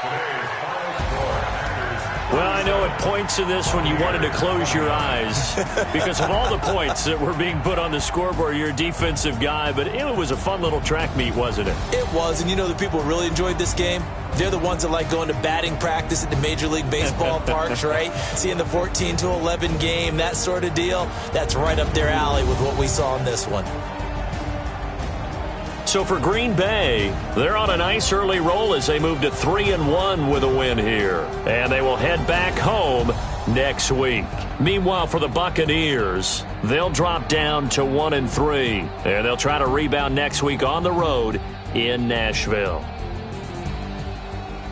Today's final score, Packers Well, I know at points in this one you wanted to close your eyes because of all the points that were being put on the scoreboard. You're a defensive guy, but it was a fun little track meet, wasn't it? It was, and you know the people who really enjoyed this game? They're the ones that like going to batting practice at the Major League Baseball parks, right? Seeing the 14-11 game, that sort of deal. That's right up their alley with what we saw in this one. So for Green Bay, they're on a nice early roll as they move to 3-1 with a win here. And they will head back home next week. Meanwhile, for the Buccaneers, they'll drop down to 1-3. And they'll try to rebound next week on the road in Nashville.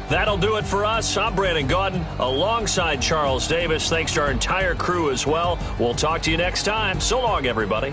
That'll do it for us. I'm Brandon Gaudin alongside Charles Davis. Thanks to our entire crew as well. We'll talk to you next time. So long, everybody.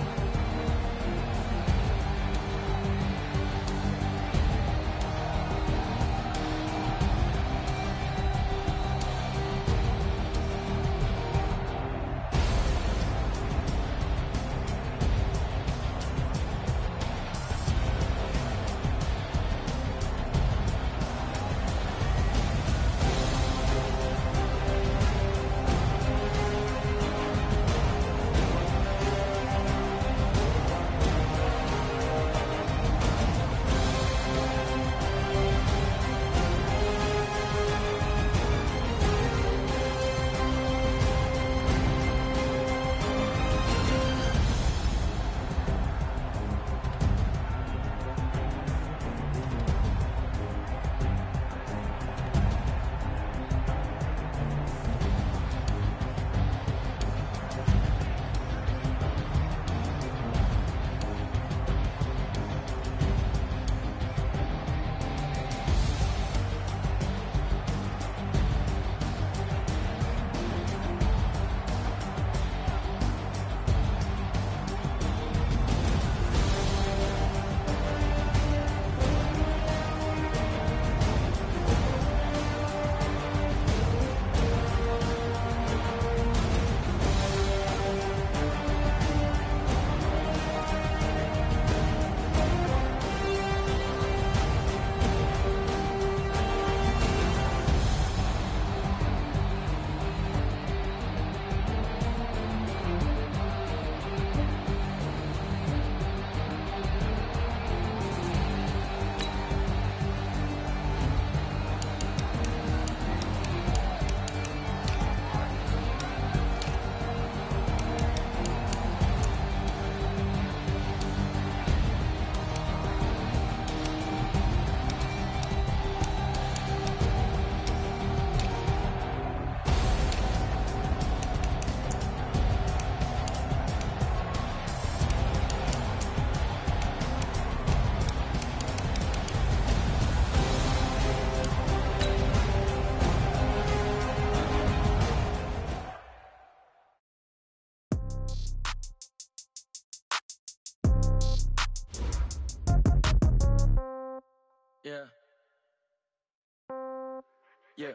Yeah. Yeah.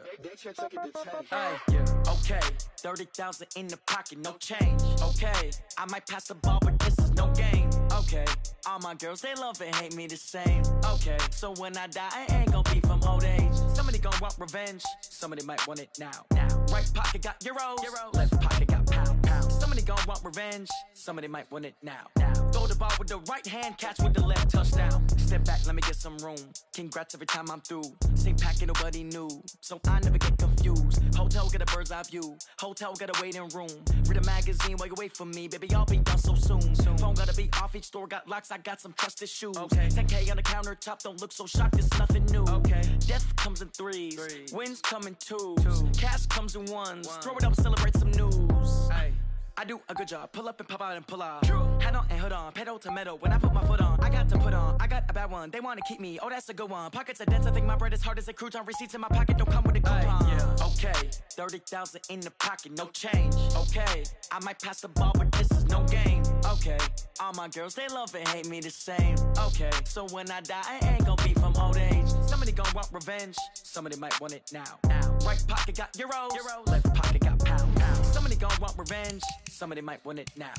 Yeah. Okay. 30,000 in the pocket, no change. Okay. I might pass the ball, but this is no game. Okay. All my girls, they love and hate me the same. Okay. So when I die, I ain't gonna be from old age. Somebody gonna want revenge. Somebody might want it now. Right pocket got euros. Left pocket got pounds. Somebody gonna want revenge. Somebody might want it now. Throw the ball with the right hand, catch with the left, touchdown. Step back, let me get some room. Congrats every time I'm through. Same packet, nobody knew. So I never get confused. Hotel get a bird's eye view. Hotel get a waiting room. Read a magazine while you wait for me. Baby, I'll be done so soon. Phone gotta be off, each store got locks. I got some trusted shoes. Okay. 10K on the countertop, don't look so shocked, it's nothing new. Okay. Death comes in threes. Wins come in twos. Cash comes in ones. Throw it up, celebrate some news. Ay. I do a good job. Pull up and pop out and pull out. Head on and hood on. Pedal to metal. When I put my foot on, I got to put on. I got a bad one. They want to keep me. Oh, that's a good one. Pockets are dense. I think my bread is hard as a crouton. Receipts in my pocket don't come with a coupon. Yeah. Okay. 30,000 in the pocket. No change. Okay. I might pass the ball, but this is no game. Okay. All my girls, they love and hate me the same. Okay. So when I die, I ain't gonna be from old age. Somebody gonna want revenge. Somebody might want it now. Right pocket got euros. Left pocket got pounds. Somebody gonna want revenge. Somebody might want it now.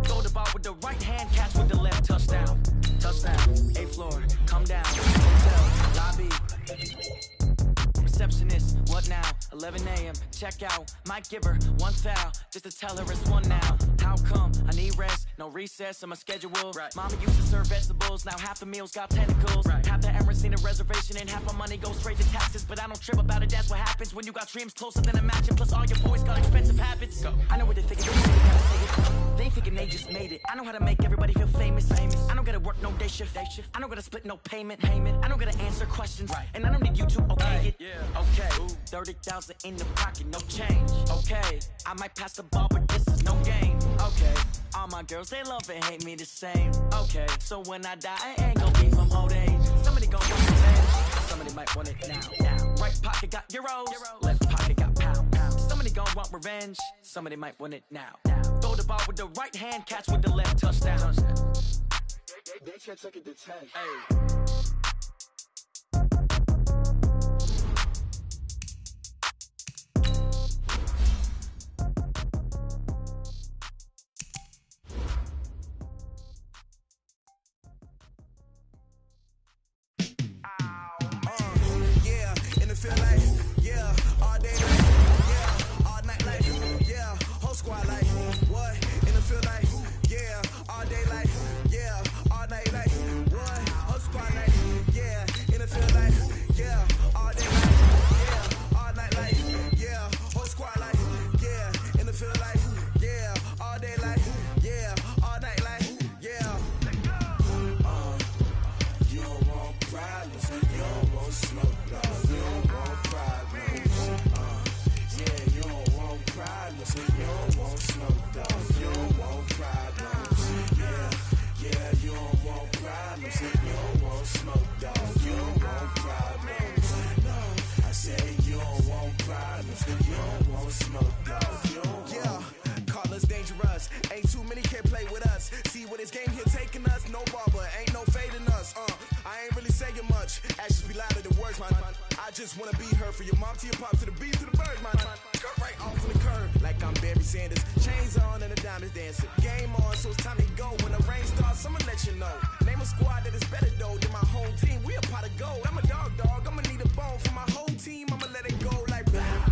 Throw the ball with the right hand, catch with the left, touchdown. Touchdown. 8th floor, come down. Hotel, lobby. Receptionist, what now? 11 a.m. Check out, might give her one foul just to tell her it's one now. How come? I need rest, no recess in my schedule. Right. Mama used to serve vegetables, now half the meals got tentacles. Right. Half the Emirates need a reservation and half my money goes straight to taxes. But I don't trip about it, that's what happens when you got dreams closer than a matching. Plus all your boys got expensive habits. Go. I know what they're thinking, they thinking they just made it. I know how to make everybody feel famous. I don't gotta work no day shift. I don't gotta split no payment. I don't gotta answer questions. Right. And I don't need you to okay it. Yeah. Okay. 30,000 in the pocket, no change. Okay. I might pass the ball, but this is no game. Okay. All my girls, they love and hate me the same. Okay. So when I die, I ain't gonna be from old age. Somebody gon' want revenge. Somebody might want it now. Right pocket got euros. Left pocket got pounds. Somebody gon' want revenge. Somebody might want it now. Throw the ball with the right hand, catch with the left, touchdown. They can't take it to 10. Hey. Feel like, yeah, all day like, yeah, all night like, yeah, whole squad like, what? In the field like, yeah, all day like, yeah, all night like, what? Whole squad like, yeah, in the field like, yeah, all day like, yeah, all night like, yeah, whole squad like, yeah, in the field like, yeah, all day like, yeah, all night like, yeah. You don't want problems, you don't want smoke, dog. You don't want problems. Yeah, you don't want problems. You don't want smoke, dog. You don't want problems. Yeah, you don't want problems. You don't want smoke, dog. You don't want problems. No, I say you don't want problems. You don't want smoke, dog. You don't want. Call us dangerous. Ain't too many can play with us. See what this game here taking us. No barber, ain't no fading us. I ain't really saying much. Actions be louder than words, man. I just wanna be heard. For your mom to your pop to the beat to the birds, man. Cut right off on the curb like I'm Barry Sanders. Chains on and the diamonds dancing. Game on, so it's time to go. When the rain starts, I'ma let you know. Name a squad that is better though than my home team. We a pot of gold. I'm a dog. I'ma need a bone for my whole team. I'ma let it go like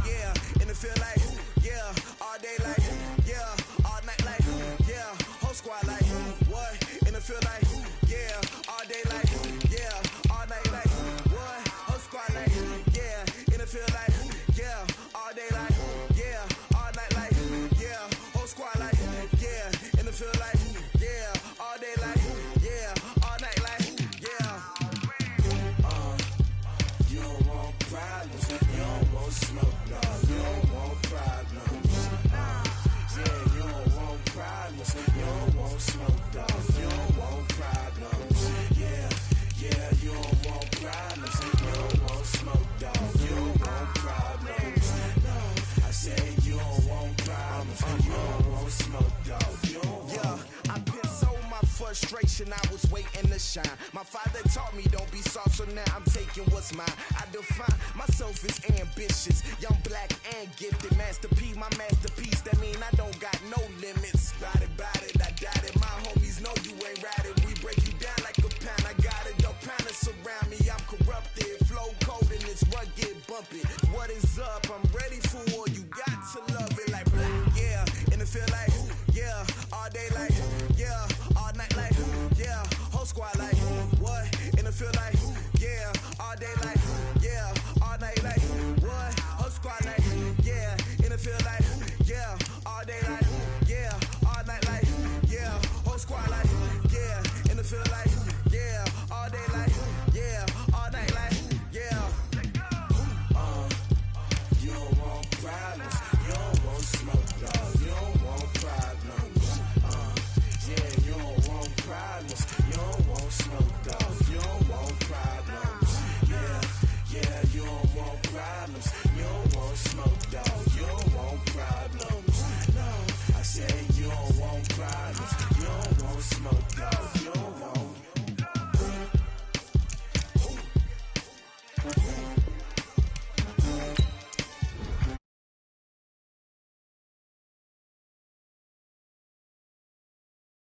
yeah. And it feel like yeah. All day like yeah. All night like yeah. Whole squad like what? And it feel like yeah. All day like yeah. All night like what? Whole squad like yeah. And it feel like yeah. All day like yeah. All night like yeah. Whole squad like yeah. And it feel like yeah. All day like yeah. All night like yeah. You don't want problems. You don't want smoke, dog. You don't want problems. Yeah, you don't want problems. You don't want smoke, dog. You don't want problems. Yeah, you don't want problems. You don't want smoke, dog. You don't want problems. No, I say you don't want problems. You don't want smoke, dog. You don't want. I been so my frustration, I was waiting to shine. My father taught me don't be soft, so now I'm taking what's mine. I define myself as ambitious, young, black, and gifted. Master P, my masterpiece. That mean I don't got no limits. Bout it, I doubt it. My homies know you ain't ride it. We break you down like a pound. I got it, don't pound it surround me. I'm corrupted, flow cold and it's rugged, bumpy. What is up? I'm ready for war. You got to love it like black, yeah. And it feel like